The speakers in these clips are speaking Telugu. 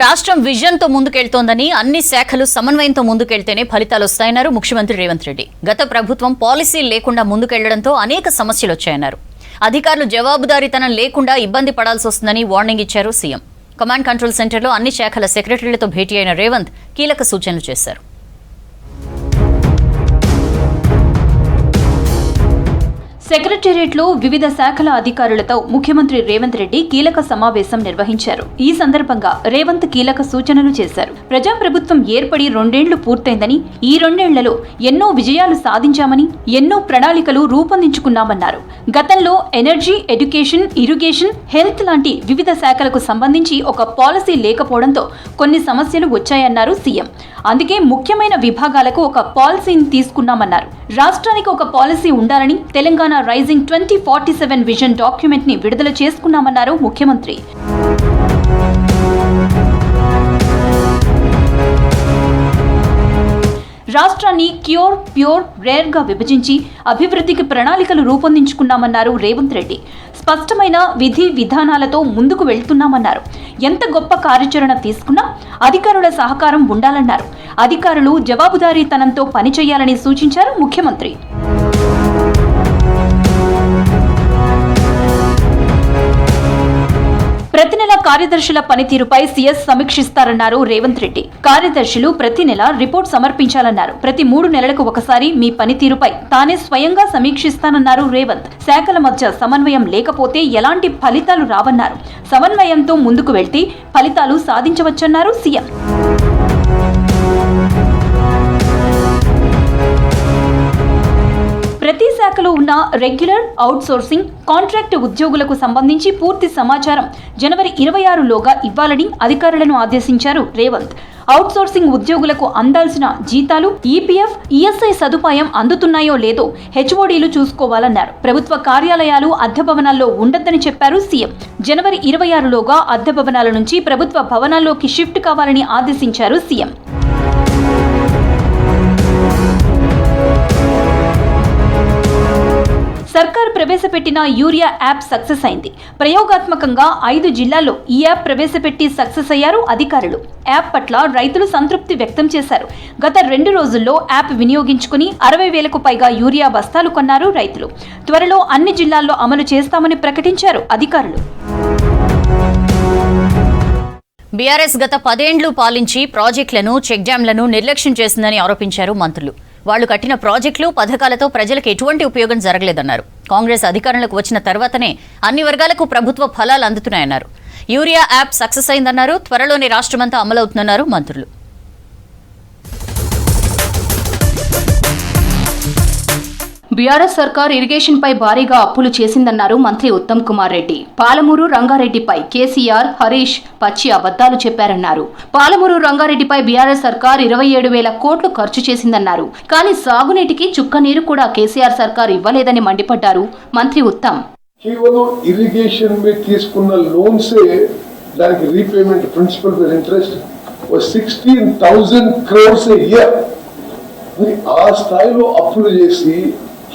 రాష్ట్రం విజన్తో ముందుకెళ్తోందని అన్ని శాఖలు సమన్వయంతో ముందుకెళ్తేనే ఫలితాలు వస్తాయన్నారు ముఖ్యమంత్రి రేవంత్ రెడ్డి. గత ప్రభుత్వం పాలసీ లేకుండా ముందుకెళ్లడంతో అనేక సమస్యలు వచ్చాయన్నారు. అధికారులు జవాబుదారీతనం లేకుండా ఇబ్బంది పడాల్సి వస్తుందని వార్నింగ్ ఇచ్చారు సీఎం. కమాండ్ కంట్రోల్ సెంటర్లో అన్ని శాఖల సెక్రటరీలతో భేటీ అయిన రేవంత్ కీలక సూచనలు చేశారు. సెక్రటేరియట్లో వివిధ శాఖల అధికారులతో ముఖ్యమంత్రి రేవంత్ రెడ్డి కీలక సమావేశం నిర్వహించారు. ఈ సందర్భంగా రేవంత్ కీలక సూచనలు చేశారు. ప్రజాప్రభుత్వం ఏర్పడి 2 ఏళ్లు పూర్తయిందని, ఈ 2 ఏళ్లలో ఎన్నో విజయాలు సాధించామని, ఎన్నో ప్రణాళికలు రూపొందించుకున్నామన్నారు. గతంలో ఎనర్జీ, ఎడ్యుకేషన్, ఇరిగేషన్, హెల్త్ లాంటి వివిధ శాఖలకు సంబంధించి ఒక పాలసీ లేకపోవడంతో కొన్ని సమస్యలు వచ్చాయన్నారు సీఎం. అందుకే ముఖ్యమైన విభాగాలకు ఒక పాలసీని తీసుకున్నామన్నారు. రాష్ట్రానికి ఒక పాలసీ ఉండాలని తెలంగాణ రైజింగ్ 2047 విజన్ డాక్యుమెంట్ ని విడుదల చేసుకున్నామన్నారు ముఖ్యమంత్రి. రాష్ట్రాన్ని క్యూర్, ప్యూర్, రేర్ గా విభజించి అభివృద్ధికి ప్రణాళికలు రూపొందించుకున్నామన్నారు రేవంత్ రెడ్డి. స్పష్టమైన విధి విధానాలతో ముందుకు వెళ్తున్నామన్నారు. ఎంత గొప్ప కార్యాచరణ తీసుకున్నా అధికారుల సహకారం ఉండాలన్నారు. అధికారులు జవాబుదారీతనంతో పనిచేయాలని సూచించారు ముఖ్యమంత్రి. ప్రతి నెల కార్యదర్శుల పనితీరుపై సీఎస్ సమీక్షిస్తారన్నారు రేవంత్ రెడ్డి. కార్యదర్శులు ప్రతి నెల రిపోర్ట్ సమర్పించాలన్నారు. ప్రతి 3 నెలలకు ఒకసారి మీ పనితీరుపై తానే స్వయంగా సమీక్షిస్తానన్నారు రేవంత్. శాఖల మధ్య సమన్వయం లేకపోతే ఎలాంటి ఫలితాలు రావన్నారు. సమన్వయంతో ముందుకు వెళ్తే ఫలితాలు సాధించవచ్చన్నారు సీఎం. ప్రతి శాఖలో ఉన్న రెగ్యులర్, అవుట్సోర్సింగ్, కాంట్రాక్ట్ ఉద్యోగులకు సంబంధించి పూర్తి సమాచారం జనవరి 26లోగా ఇవ్వాలని అధికారులను ఆదేశించారు రేవంత్. అవుట్సోర్సింగ్ ఉద్యోగులకు అందాల్సిన జీతాలు, ఈపీఎఫ్, ఈఎస్ఐ సదుపాయం అందుతున్నాయో లేదో హెచ్ఓడీలు చూసుకోవాలన్నారు. ప్రభుత్వ కార్యాలయాలు అద్దె భవనాల్లో ఉండొద్దని చెప్పారు సీఎం. జనవరి 26లోగా అద్దె భవనాల నుంచి ప్రభుత్వ భవనాల్లోకి షిఫ్ట్ కావాలని ఆదేశించారు సీఎం. సర్కార్ ప్రవేశపెట్టిన యూరియా యాప్ సక్సెస్ అయింది. ప్రయోగాత్మకంగా 5 జిల్లాల్లో ఈ యాప్ ప్రవేశపెట్టి సక్సెస్ అయ్యారు అధికారులు. యాప్ పట్ల రైతులు సంతృప్తి వ్యక్తం చేశారు. గత 2 రోజుల్లో యాప్ వినియోగించుకుని 60,000కు పైగా యూరియా బస్తాలు కొన్నారు రైతులు. త్వరలో అన్ని జిల్లాల్లో అమలు చేస్తామని ప్రకటించారు అధికారులు. బీఆర్ఎస్ గత 10 ఏళ్లు పాలించి ప్రాజెక్టులను, చెక్ డ్యాంలను నిర్లక్ష్యం చేసిందని ఆరోపించారు మంత్రులు. వాళ్లు కట్టిన ప్రాజెక్టులు, పథకాలతో ప్రజలకు ఎటువంటి ఉపయోగం జరగలేదన్నారు. కాంగ్రెస్ అధికారంలోకి వచ్చిన తర్వాతనే అన్ని వర్గాలకు ప్రభుత్వ ఫలాలు అందుతున్నాయన్నారు. యూరియా యాప్ సక్సెస్ అయిందన్నారు. త్వరలోనే రాష్ట్రమంతా అమలవుతుందన్నారు మంత్రులు. బీఆర్ఎస్ సర్కార్ ఇరిగేషన్ పై భారీగా అప్పులు చేసిందన్నారు మంత్రి ఉత్తమ్ కుమార్ రెడ్డి. పాలమూరు రంగారెడ్డిపై కేసీఆర్, హరీష్ పచ్చి అబద్దాలు చెప్పారన్నారు. పాలమూరు రంగారెడ్డిపై బీఆర్ఎస్ సర్కార్ 27,000 కోట్లు ఖర్చు చేసిందన్నారు. కానీ సాగునీటికి చుక్క నీరు కూడా కేసీఆర్ సర్కార్ ఇవ్వలేదని మండిపడ్డారు మంత్రి ఉత్తమ్. కేవలం ఇరిగేషన్ మీద తీసుకున్న లోన్సే దానికి repayment principal plus interest 16,000 crores a year. మరి ఆ స్థాయిలో అప్పులు చేసి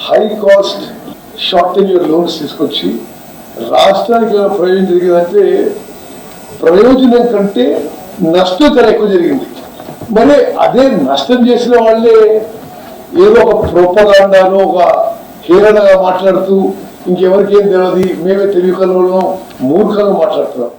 high cost short tenure loans తీసుకొచ్చి రాష్ట్రానికి ప్రయోజనం జరిగిందంటే ప్రయోజనం కంటే నష్టం చాలా ఎక్కువ జరిగింది. మరి అదే నష్టం చేసిన వాళ్ళే ఏదో ఒక ప్రోపగాండాను, ఒక హేళనగా మాట్లాడుతూ ఇంకెవరికేం తెలియదు, మేమే తెలియకల్లో మూర్ఖంగా మాట్లాడుతున్నాం.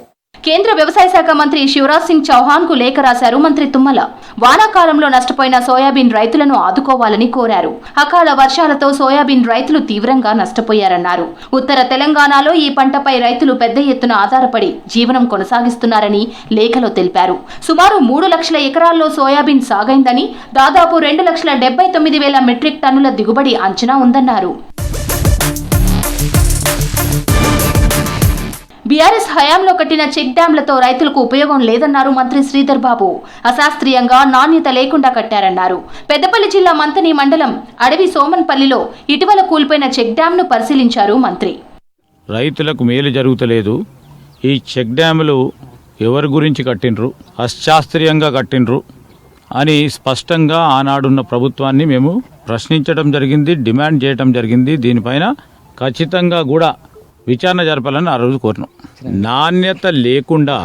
కేంద్ర వ్యవసాయ శాఖ మంత్రి శివరాజ్ సింగ్ చౌహాన్ కు లేఖ రాశారు మంత్రి తుమ్మల. వానాకాలంలో నష్టపోయిన సోయాబీన్ రైతులను ఆదుకోవాలని కోరారు. అకాల వర్షాలతో సోయాబీన్ రైతులు తీవ్రంగా నష్టపోయారన్నారు. ఉత్తర తెలంగాణలో ఈ పంటపై రైతులు పెద్ద ఎత్తున ఆధారపడి జీవనం కొనసాగిస్తున్నారని లేఖలో తెలిపారు. సుమారు 3 లక్షల ఎకరాల్లో సోయాబీన్ సాగైందని, దాదాపు 2,79,000 మెట్రిక్ టన్నుల దిగుబడి అంచనా ఉందన్నారు. బీఆర్ఎస్ హయాంలో కట్టిన చెక్ డ్యాంలతో రైతులకు ఉపయోగం లేదన్నారు మంత్రి శ్రీధర్ బాబు. అశాస్త్రీయంగా, నాణ్యత లేకుండా కట్టారన్నారు. పెద్దపల్లి జిల్లా మంతని మండలం అడవి సోమన్పల్లిలో ఇటీవల కూలిపోయిన చెక్ డ్యాంను పరిశీలించారు మంత్రి. రైతులకు మేలు జరుగుతలేదు. ఈ చెక్ డ్యాములు ఎవరి గురించి కట్టినరు, అశాస్త్రీయంగా కట్టినరు అని స్పష్టంగా ఆనాడున్న ప్రభుత్వాన్ని మేము ప్రశ్నించడం జరిగింది, డిమాండ్ చేయడం జరిగింది. దీనిపైన ఖచ్చితంగా కూడా విచారణ జరపాలని ఆ రోజు కోరినాం. నాణ్యత లేకుండా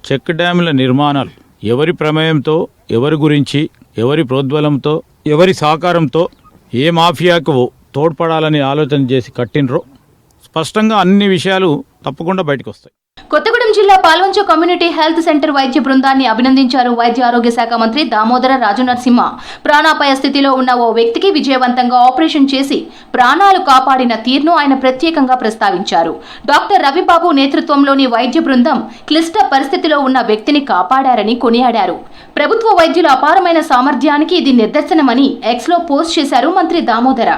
చెక్ డ్యాముల నిర్మాణాలు ఎవరి ప్రమేయంతో, ఎవరి గురించి, ఎవరి ప్రోద్బలంతో, ఎవరి సహకారంతో, ఏ మాఫియాకు తోడ్పడాలని ఆలోచన చేసి కట్టినరో స్పష్టంగా అన్ని విషయాలు తప్పకుండా బయటకు వస్తాయి. కొత్తగూడెం జిల్లా పాల్వంచ కమ్యూనిటీ హెల్త్ సెంటర్ వైద్య బృందాన్ని అభినందించారు వైద్య ఆరోగ్య శాఖ మంత్రి దామోదర రాజనరసింహ. ప్రాణాపాయ స్థితిలో ఉన్న ఓ వ్యక్తికి విజయవంతంగా ఆపరేషన్ చేసి ప్రాణాలు కాపాడిన తీరును ఆయన ప్రత్యేకంగా ప్రస్తావించారు. డాక్టర్ రవిబాబు నేతృత్వంలోని వైద్య బృందం క్లిష్ట పరిస్థితిలో ఉన్న వ్యక్తిని కాపాడారని కొనియాడారు. ప్రభుత్వ వైద్యుల అపారమైన సామర్థ్యానికి ఇది నిదర్శనమని ఎక్స్లో పోస్ట్ చేశారు మంత్రి దామోదర.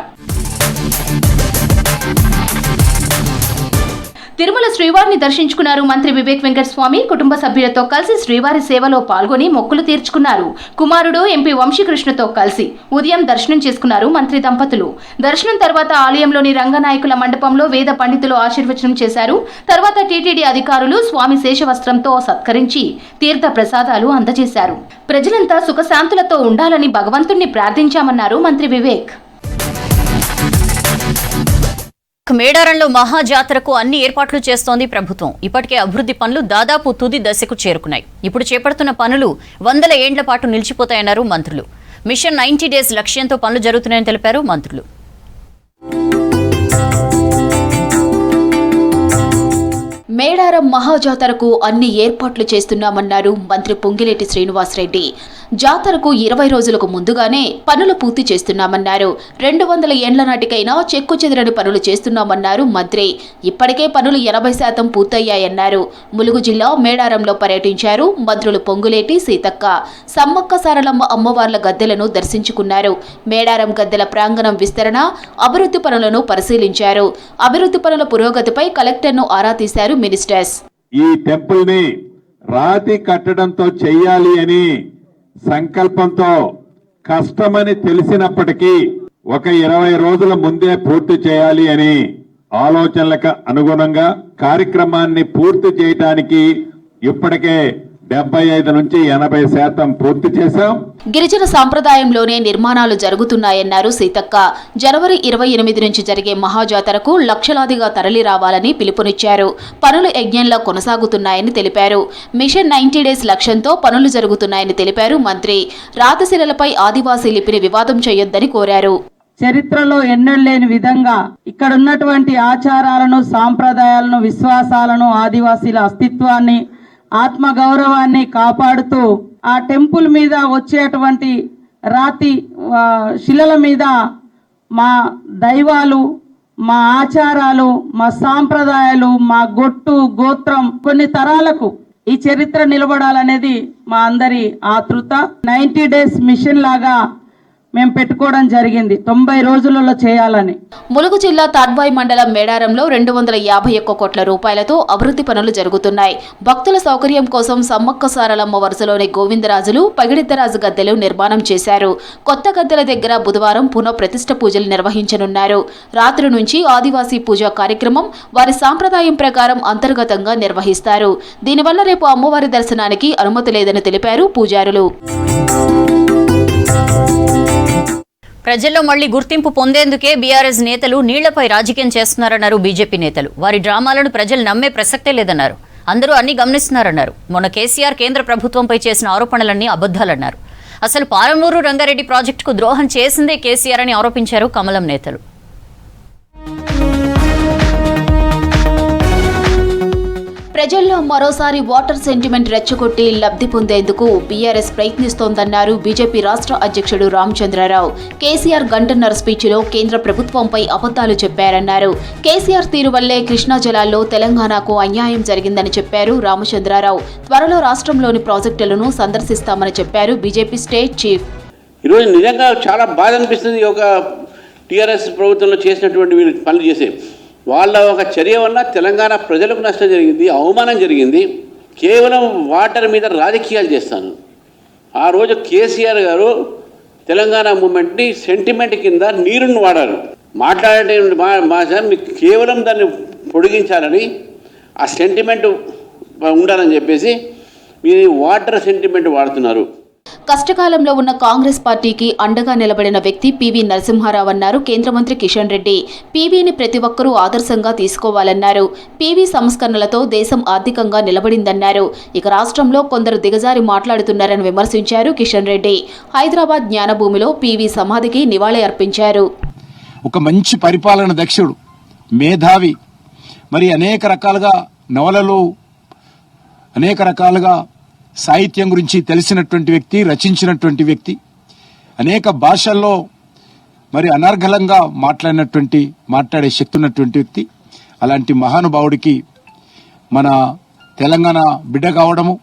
తిరుమల శ్రీవారిని దర్శించుకున్నారు మంత్రి వివేక్ వెంకటస్వామి. కుటుంబ సభ్యులతో కలిసి శ్రీవారి సేవలో పాల్గొని మొక్కులు తీర్చుకున్నారు. కుమారుడు ఎంపీ వంశీకృష్ణతో కలిసి ఉదయం దర్శనం చేసుకున్నారు మంత్రి దంపతులు. దర్శనం తర్వాత ఆలయంలోని రంగనాయకుల మండపంలో వేద పండితులు ఆశీర్వచనం చేశారు. తర్వాత టీటీడీ అధికారులు స్వామి శేషవస్త్రంతో సత్కరించి తీర్థ ప్రసాదాలు అందజేశారు. ప్రజలంతా సుఖశాంతులతో ఉండాలని భగవంతుణ్ణి ప్రార్థించామన్నారు మంత్రి వివేక్. మేడారంలో మహాజాతరకు అన్ని ఏర్పాట్లు చేస్తోంది ప్రభుత్వం. ఇప్పటికే అభివృద్ధి పనులు దాదాపు తుది దశకు చేరుకున్నాయి. ఇప్పుడు చేపడుతున్న పనులు 100 ఏండ్ల పాటు నిలిచిపోతాయన్నారు మంత్రులు. మిషన్ 90 డేస్ లక్ష్యంతో పనులు జరుగుతున్నాయని తెలిపారు మంత్రులు. మేడారం మహాజాతరకు అన్ని ఏర్పాట్లు చేస్తున్నామన్నారు మంత్రి పొంగిలేటి శ్రీనివాసరెడ్డి. జాతరకు 20 రోజులకు ముందుగానే పనులు పూర్తి చేస్తున్నామన్నారు. 200 ఏండ్ల నాటికైనా చెక్కు చెదరని పనులు చేస్తున్నామన్నారు మంత్రి. ఇప్పటికే పనులు 80% పూర్తయ్యాయన్నారు. ములుగు జిల్లా మేడారంలో పర్యటించారు మంత్రులు పొంగులేటి, సీతక్క. సమ్మక్క సారలమ్మ అమ్మవార్ల గద్దెలను దర్శించుకున్నారు. మేడారం గద్దెల ప్రాంగణం విస్తరణ, అభివృద్ధి పనులను పరిశీలించారు. అభివృద్ధి పనుల పురోగతిపై కలెక్టర్ను ఆరా తీశారు మినిస్టర్స్. ఈ టెంపుల్ ని రాతి కట్టడంతో చెయ్యాలి అని సంకల్పంతో కష్టమని తెలిసినప్పటికీ ఒక 20 రోజుల ముందే పూర్తి చేయాలి అని ఆలోచనలకు అనుగుణంగా కార్యక్రమాన్ని పూర్తి చేయడానికి ఇప్పటికే 75 నుంచి 80% పూర్తి చేశాం. గిరిజన సాంప్రదాయంలోనే నిర్మాణాలు జరుగుతున్నాయన్నారు సీతక్క. జనవరి 28 నుంచి జరిగే మహాజాతరకు లక్షలాదిగా తరలి రావాలని పిలుపునిచ్చారు. పనులు యజ్ఞంలా కొనసాగుతున్నాయని తెలిపారు. మిషన్ 90 డేస్ లక్ష్యంతో పనులు జరుగుతున్నాయని తెలిపారు మంత్రి. రాతశిలలపై ఆదివాసీ లిపిని వివాదం చేయొద్దని కోరారు. చరిత్రలో ఎన్నడలేని విధంగా ఇక్కడ ఉన్నటువంటి ఆచారాలను, సాంప్రదాయాలను, విశ్వాసాలను, ఆదివాసీల అస్తిత్వాన్ని, ఆత్మగౌరవాన్ని కాపాడుతూ ఆ టెంపుల్ మీద వచ్చేటువంటి రాతి శిలల మీద మా దైవాలు, మా ఆచారాలు, మా సాంప్రదాయాలు, మా గొట్టు గోత్రం కొన్ని తరాలకు ఈ చరిత్ర నిలబడాలనేది మా అందరి ఆతృత. 90 డేస్ మిషన్ లాగా మేము పెట్టుకోవడం జరిగింది, 90 రోజులలో చేయాలని. ములుగు జిల్లా తాడ్వాయి మండలం మేడారంలో 251 కోట్ల రూపాయలతో అభివృద్ధి పనులు జరుగుతున్నాయి. భక్తుల సౌకర్యం కోసం సమ్మక్క సారలమ్మ వరుసలోని గోవిందరాజులు, పగిడిద్దరాజు గద్దెలు నిర్మాణం చేశారు. కొత్త గద్దెల దగ్గర బుధవారం పునః ప్రతిష్ఠ పూజలు నిర్వహించనున్నారు. రాత్రి నుంచి ఆదివాసీ పూజా కార్యక్రమం వారి సాంప్రదాయం ప్రకారం అంతర్గతంగా నిర్వహిస్తారు. దీనివల్ల రేపు అమ్మవారి దర్శనానికి అనుమతి లేదని తెలిపారు పూజారులు. ప్రజల్లో మళ్లీ గుర్తింపు పొందేందుకే బీఆర్ఎస్ నేతలు నీళ్లపై రాజకీయం చేస్తున్నారన్నారు బీజేపీ నేతలు. వారి డ్రామాలను ప్రజలు నమ్మే ప్రసక్తే లేదన్నారు. అందరూ అన్ని గమనిస్తున్నారన్నారు. మొన్న కేసీఆర్ కేంద్ర ప్రభుత్వంపై చేసిన ఆరోపణలన్నీ అబద్దాలన్నారు. అసలు పాలమూరు రంగారెడ్డి ప్రాజెక్టుకు ద్రోహం చేసిందే కేసీఆర్ అని ఆరోపించారు కమలం నేతలు. ప్రజల్లో మరోసారి వాటర్ సెంటిమెంట్ రెచ్చగొట్టి లబ్ధి పొందేందుకు బీఆర్ఎస్ ప్రయత్నిస్తోందన్నారు బీజేపీ రాష్ట్ర అధ్యక్షుడు రామచంద్రరావు. కేసీఆర్ గంటన్నర స్పీచ్లో కేంద్ర ప్రభుత్వంపై అబద్దాలు చెప్పారన్నారు. కేసీఆర్ తీరు వల్లే కృష్ణా జలాల్లో తెలంగాణకు అన్యాయం జరిగిందని చెప్పారు రామచంద్రరావు. త్వరలో రాష్ట్రంలోని ప్రాజెక్టులను సందర్శిస్తామని చెప్పారు బీజేపీ స్టేట్ చీఫ్. ఈరోజు నిజంగా చాలా బాధ అనిపిస్తుంది. ఒక టీఆర్ఎస్ ప్రభుత్వంలో చేసినటువంటి వీళ్ళు పనులు చేసే వాళ్ళ ఒక చర్య వల్ల తెలంగాణ ప్రజలకు నష్టం జరిగింది, అవమానం జరిగింది. కేవలం వాటర్ మీద రాజకీయాలు చేస్తాను. ఆ రోజు కేసీఆర్ గారు తెలంగాణ మూమెంట్ని సెంటిమెంట్ కింద నీరును వాడారు. మాట్లాడే భాష మీకు కేవలం దాన్ని పొడిగించాలని, ఆ సెంటిమెంట్ ఉండాలని చెప్పేసి మీరు వాటర్ సెంటిమెంట్ వాడుతున్నారు. కష్టకాలంలో ఉన్న కాంగ్రెస్ పార్టీకి అండగా నిలబడిన వ్యక్తి పివి నరసింహారావు అన్నారు కేంద్ర మంత్రి కిషన్ రెడ్డి. పివిని ప్రతి ఒక్కరూ ఆదర్శంగా తీసుకోవాలన్నారు. పివి సంస్కరణలతో దేశం ఆర్థికంగా నిలబడిందన్నారు. ఇక రాష్ట్రంలో కొందరు దిగజారి మాట్లాడుతున్నారని విమర్శించారు కిషన్ రెడ్డి. హైదరాబాద్ జ్ఞానభూమిలో పివి సమాధికి నివాళి అర్పించారు. ఒక మంచి పరిపాలన దక్షుడు, మేధావి, మరి అనేక రకాలుగా నవలలు, అనేక రకాలుగా సాహిత్యం గురించి తెలిసినటువంటి వ్యక్తి, రచించినటువంటి వ్యక్తి, అనేక భాషల్లో మరి అనర్గళంగా మాట్లాడే శక్తి ఉన్నటువంటి వ్యక్తి. అలాంటి మహానుభావుడికి మన తెలంగాణ బిడ్డ కావడము,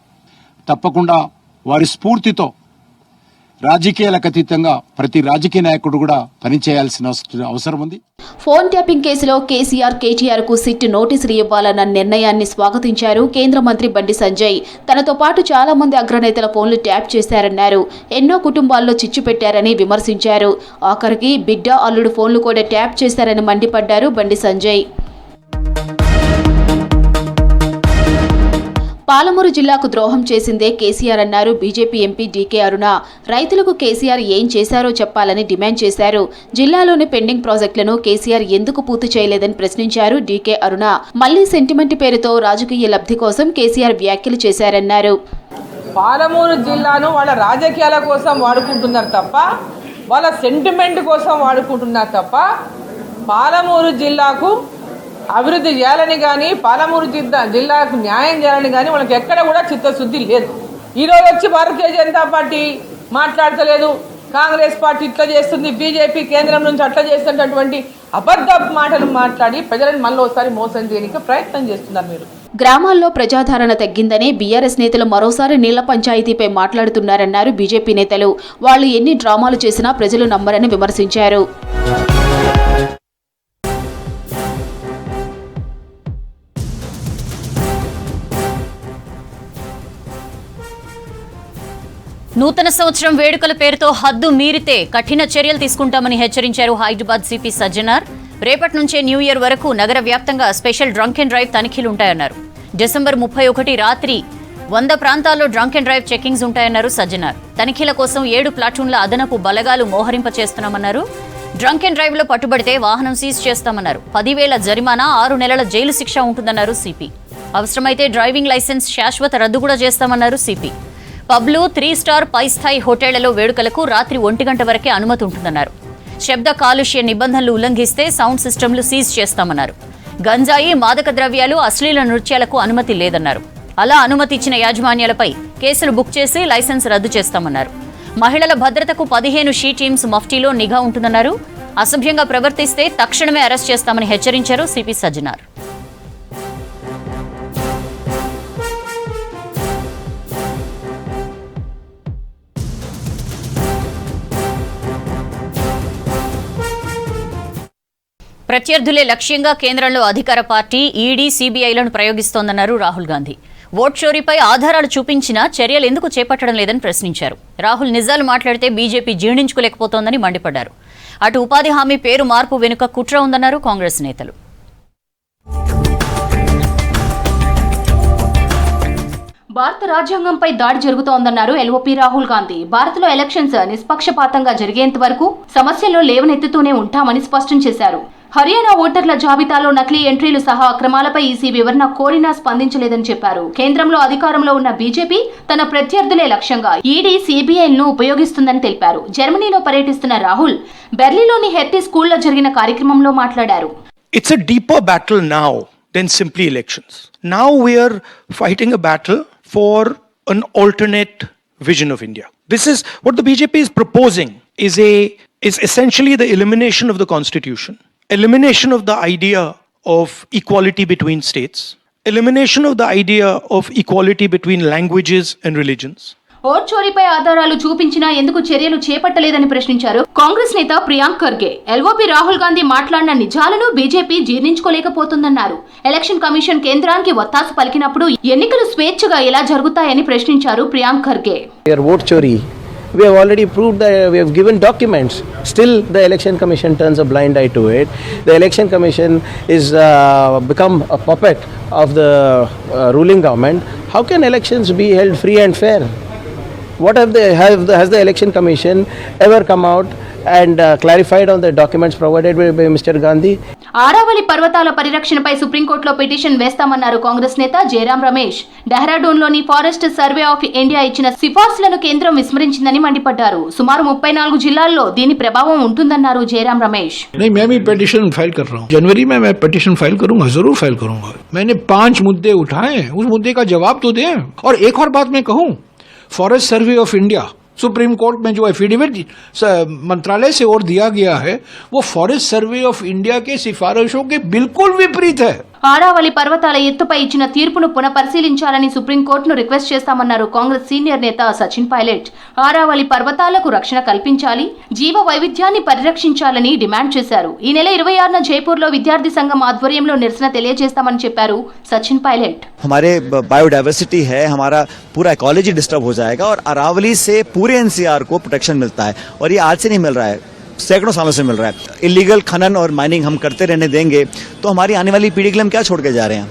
తప్పకుండా వారి స్ఫూర్తితో రాజకీయాలకు అతీతంగా ప్రతి రాజకీయ నాయకుడు కూడా పనిచేయాల్సిన అవసరం ఉంది. ఫోన్ ట్యాపింగ్ కేసులో కేసీఆర్, కేటీఆర్ కు సిట్ నోటీసులు ఇవ్వాలన్న నిర్ణయాన్ని స్వాగతించారు కేంద్ర మంత్రి బండి సంజయ్. తనతో పాటు చాలా మంది అగ్రనేతల ఫోన్లు ట్యాప్ చేశారన్నారు. ఎన్నో కుటుంబాల్లో చిచ్చు పెట్టారని విమర్శించారు. ఆఖరికి బిడ్డ, అల్లుడు ఫోన్లు కూడా ట్యాప్ చేశారని మండిపడ్డారు బండి సంజయ్. పాలమూరు జిల్లాకు ద్రోహం చేసిందే కేసీఆర్ అన్నారు బీజేపీ ఎంపీ డీకే అరుణ. రైతులకు కేసీఆర్ ఏం చేశారో చెప్పాలని డిమాండ్ చేశారు. జిల్లాలోని పెండింగ్ ప్రాజెక్టులను కేసీఆర్ ఎందుకు పూర్తి చేయలేదని ప్రశ్నించారు డీకే అరుణ. మళ్లీ సెంటిమెంట్ పేరుతో రాజకీయ లబ్ధి కోసం కేసీఆర్ వ్యాఖ్యలు చేశారన్నారు. పాలమూరు జిల్లాను వాళ్ళ రాజకీయాల కోసం వాడుకుంటున్నారు తప్ప, వాళ్ళ సెంటిమెంట్ కోసం వాడుకుంటున్నారు తప్ప, పాలమూరు జిల్లాకు అభివృద్ధి చేయాలని కానీ, పాలమూరు జిల్లాకు న్యాయం చేయాలని కానీ వాళ్ళకి ఎక్కడ కూడా చిత్తశుద్ధి లేదు. ఈరోజు వచ్చి భారతీయ జనతా పార్టీ మాట్లాడతలేదు, కాంగ్రెస్ పార్టీ ఇట్లా చేస్తుంది, బీజేపీ కేంద్రం నుంచి అట్లా చేస్తున్నటువంటి అబద్ధ మాటలు మాట్లాడి ప్రజలను మళ్ళీ ఒకసారి మోసం చేయడానికి ప్రయత్నం చేస్తున్నారు. మీరు గ్రామాల్లో ప్రజాదరణ తగ్గిందనే బీఆర్ఎస్ నేతలు మరోసారి నీళ్ల పంచాయతీపై మాట్లాడుతున్నారన్నారు బీజేపీ నేతలు. వాళ్ళు ఎన్ని డ్రామాలు చేసినా ప్రజలు నమ్మరని విమర్శించారు. నూతన సంవత్సరం వేడుకల పేరుతో హద్దు మీరితే కఠిన చర్యలు తీసుకుంటామని హెచ్చరించారు హైదరాబాద్ సిపి సజ్జనార్. రేపటి నుంచే న్యూ ఇయర్ వరకు నగర వ్యాప్తంగా స్పెషల్ డ్రంక్ అండ్ డ్రైవ్ తనిఖీలు ఉంటాయన్నారు. డిసెంబర్ 31 రాత్రి 100 ప్రాంతాల్లో డ్రంక్ అండ్ డ్రైవ్ చెకింగ్స్ ఉంటాయన్నారు సజ్జనార్. తనిఖీల కోసం 7 ప్లాటూన్ల అదనపు బలగాలు మోహరింప చేస్తున్నామన్నారు. డ్రంక్ అండ్ డ్రైవ్ లో పట్టుబడితే వాహనం సీజ్ చేస్తామన్నారు. 10,000 జరిమానా, 6 నెలల జైలు శిక్ష ఉంటుందన్నారు సిపి. అవసరమైతే డ్రైవింగ్ లైసెన్స్ శాశ్వత రద్దు కూడా చేస్తామన్నారు సిపి. పబ్లు, 3 స్టార్ పై స్థాయి హోటళ్లలో వేడుకలకు రాత్రి 1 గంట వరకే అనుమతి ఉంటుందన్నారు. శబ్ద కాలుష్య నిబంధనలు ఉల్లంఘిస్తే సౌండ్ సిస్టమ్లు సీజ్ చేస్తామన్నారు. గంజాయి, మాదక ద్రవ్యాలు, అశ్లీల నృత్యాలకు అనుమతి లేదన్నారు. అలా అనుమతి ఇచ్చిన యాజమాన్యాలపై కేసులు బుక్ చేసి లైసెన్స్ రద్దు చేస్తామన్నారు. మహిళల భద్రతకు 15 షీ టీమ్స్ మఫ్టీలో నిఘా ఉంటుందన్నారు. అసభ్యంగా ప్రవర్తిస్తే తక్షణమే అరెస్ట్ చేస్తామని హెచ్చరించారు సిపి సజ్జనార్. ప్రత్యర్థులే లక్ష్యంగా కేంద్రంలో అధికార పార్టీ ఈడీ, సీబీఐలను ప్రయోగిస్తోందన్నారు రాహుల్ గాంధీ. ఓట్ చోరీపై ఆధారాలు చూపించినా చర్యలు ఎందుకు చేపట్టడం లేదని ప్రశ్నించారు. రాహుల్ నిజాలు మాట్లాడితే బీజేపీ జీర్ణించుకోలేకపోతోందని మండిపడ్డారు. అటు ఉపాధి హామీ పేరు మార్పు వెనుక కుట్ర ఉందన్నారు కాంగ్రెస్ నేతలు. భారత రాజ్యాంగంపై దాడి జరుగుతోందన్నారు ఎల్ఓపీ రాహుల్ గాంధీ. భారత్లో ఎలక్షన్స్ నిష్పక్షపాతంగా జరిగేంత వరకు సమస్యలు లేవనెత్తుతూనే ఉంటామని స్పష్టం చేశారు. హర్యానా ఓటర్ల జాబితాలో నకిలీ ఎంట్రీలు సహా అక్రమాలపై ఈసీ వివరణ కోరినా స్పందించలేదని చెప్పారు. కేంద్రంలో అధికారంలో ఉన్న బీజేపీ తన ప్రత్యర్థులే లక్ష్యంగా ఈడీ, సీబీఐలను ఉపయోగిస్తుందని తెలిపారు. జర్మనీలో పర్యటిస్తున్న రాహుల్ బెర్లిలోని హెర్టీ స్కూల్లో జరిగిన కార్యక్రమంలో మాట్లాడారు. It's a deeper battle now than simply elections. Now we are fighting a battle for an alternate vision of India. This is what the BJP is proposing is essentially the elimination of the constitution, elimination of the idea of equality between states, elimination of the idea of equality between languages and religions. Vote చోరీపై ఆధారాలు చూపించినా ఎందుకు చర్యలు చేపట్టలేదని ప్రశ్నించారు కాంగ్రెస్ నేత ప్రియాంక్ ఖర్గే. ఎల్ఓపీ రాహుల్ గాంధీ మాట్లాడిన నిజాలను బీజేపీ జీర్ణించుకోలేకపోతుందన్నారు. ఎలక్షన్ కమిషన్ కేంద్రానికి ఒత్తాసు పలికినప్పుడు ఎన్నికలు స్వేచ్ఛగా ఎలా జరుగుతాయని ప్రశ్నించారు ప్రియాంక్ ఖర్గే. ఓట్ చోరీ we have already proved that we have given documents. Still the election commission turns a blind eye to it. The election commission is become a puppet of the ruling government. How can elections be held free and fair? What has the Election Commission ever come out and clarified on the documents provided by Mr. Gandhi? Aravalli పర్వతాల పరిరక్షణపై సుప్రీంకోర్టులో పిటిషన్ వేస్తామన్నారు కాంగ్రెస్ నేత జయరాం రమేష్. డెహ్రాడూన్లోని ఫారెస్ట్ సర్వే ఆఫ్ ఇండియా ఇచ్చిన సిఫార్సులను కేంద్రం విస్మరించిందని మండిపడ్డారు. సుమారు 34 జిల్లాల్లో దీని ప్రభావం ఉంటుందన్నారు జయరాం రమేష్. नहीं, मैं भी पिटीशन फाइल कर रहा हूँ. जनवरी में मैं पिटीशन फाइल करूंगा, जरूर फाइल करूंगा. मैंने 5 मुद्दे उठाए, उस मुद्दे का जवाब तो दें. और एक और बात मैं कहूँ, forest survey of India supreme court में जो एफिडेविट मंत्रालय से और दिया गया है वो फॉरेस्ट सर्वे ऑफ इंडिया के सिफारिशों के बिल्कुल विपरीत है. ఆరావళి పర్వతాల ఎత్తుపై ఇచ్చిన తీర్పును పునఃపరిశీలించాలని సుప్రీంకోర్టును రిక్వెస్ట్ చేస్తామన్నారు కాంగ్రెస్ సీనియర్ నేత సచిన్ పైలట్. ఆరావళి పర్వతాలకు రక్షణ కల్పించాలి, జీవ వైవిధ్యాన్ని పరిరక్షించాలని డిమాండ్ చేశారు. ఈ నెల 26న జైపూర్లో విద్యార్థి సంఘం ఆధ్వర్యంలో నిరసన తెలియజేస్తామని చెప్పారు సచిన్ పైలట్. हमारे बायोडाइवर्सिटी है, हमारा पूरा इकोलॉजी डिस्टर्ब हो जाएगा और अरावली से पूरे एनसीआर को प्रोटेक्शन मिलता है और ये आज से नहीं मिल रहा है, सैकड़ों सालों से मिल रहा है. इलीगल खनन और माइनिंग हम करते रहने देंगे तो हमारी आने वाली पीढ़ी के लिए हम क्या छोड़ के जा रहे हैं.